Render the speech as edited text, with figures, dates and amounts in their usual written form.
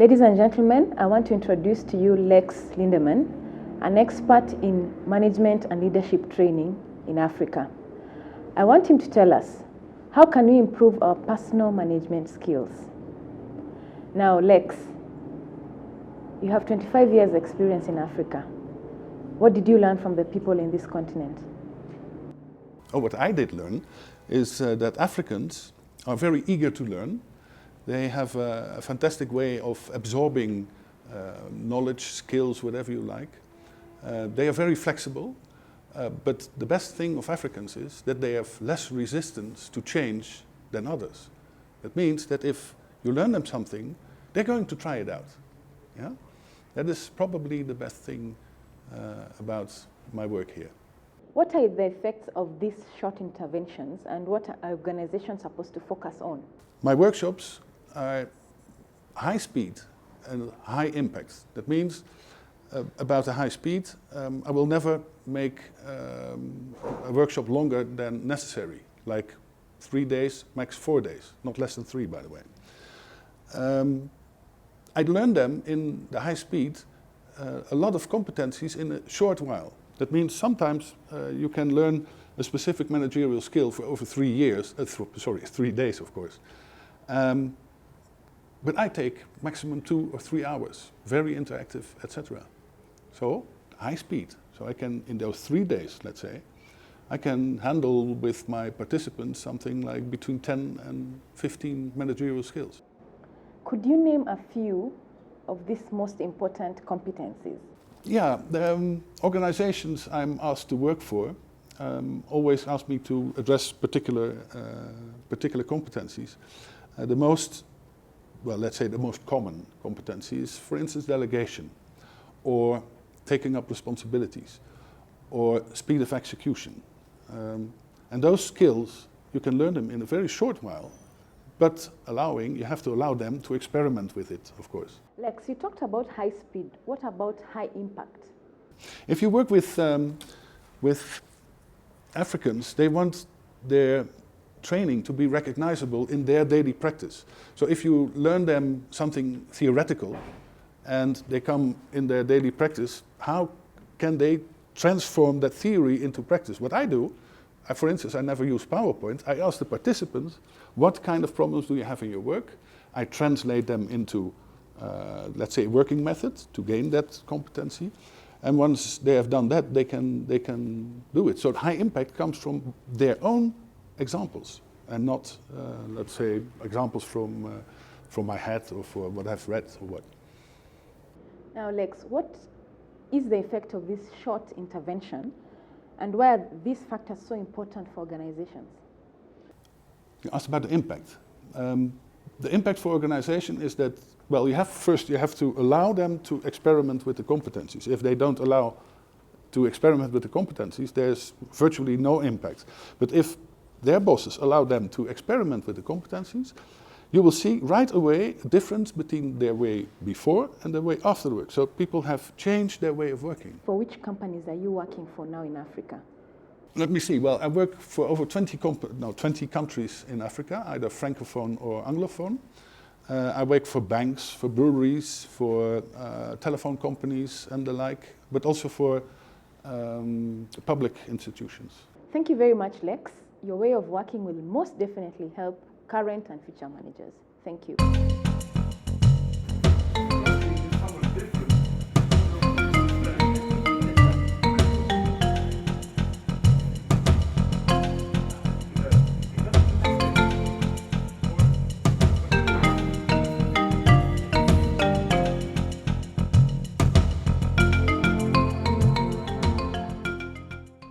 Ladies and gentlemen, I want to introduce to you Lex Lindeman, an expert in management and leadership training in Africa. I want him to tell us, how can we improve our personal management skills? Now, Lex, you have 25 years experience in Africa. What did you learn from the people in this continent? What I did learn is that Africans are very eager to learn. They have a fantastic way of absorbing knowledge, skills, whatever you like. They are very flexible, but the best thing of Africans is that they have less resistance to change than others. That means that if you learn them something, they're going to try it out. Yeah? That is probably the best thing about my work here. What are the effects of these short interventions and what are organizations supposed to focus on? My workshops are high speed and high impact. That means about the high speed, I will never make a workshop longer than necessary, like 3 days, max 4 days, not less than 3 by the way. I learn them in the high speed a lot of competencies in a short while. That means sometimes you can learn a specific managerial skill for over 3 years, 3 days of course. But I take maximum 2 or 3 hours, very interactive, etc. So high speed. So I can, in those 3 days, let's say, I can handle with my participants something like between 10 and 15 managerial skills. Could you name a few of these most important competencies? Yeah, the organizations I'm asked to work for always ask me to address particular competencies. The most common competency is, for instance, delegation, or taking up responsibilities, or speed of execution. And those skills, you can learn them in a very short while, but you have to allow them to experiment with it, of course. Lex, you talked about high speed. What about high impact? If you work with Africans, they want their training to be recognizable in their daily practice. So if you learn them something theoretical and they come in their daily practice, how can they transform that theory into practice? What I do, for instance, I never use PowerPoint. I ask the participants, what kind of problems do you have in your work? I translate them into, let's say, a working method to gain that competency. And once they have done that, they can do it. So high impact comes from their own examples and not, let's say, examples from my head or for what I've read or what. Now, Lex, what is the effect of this short intervention and why are these factors so important for organizations? You asked about the impact. The impact for organization is that, well, you have to allow them to experiment with the competencies. If they don't allow to experiment with the competencies, there's virtually no impact. But if their bosses allow them to experiment with the competencies, you will see right away a difference between their way before and their way after work. So people have changed their way of working. For which companies are you working for now in Africa? Let me see. Well, I work for over 20 countries in Africa, either Francophone or Anglophone. I work for banks, for breweries, for telephone companies and the like, but also for public institutions. Thank you very much, Lex. Your way of working will most definitely help current and future managers. Thank you.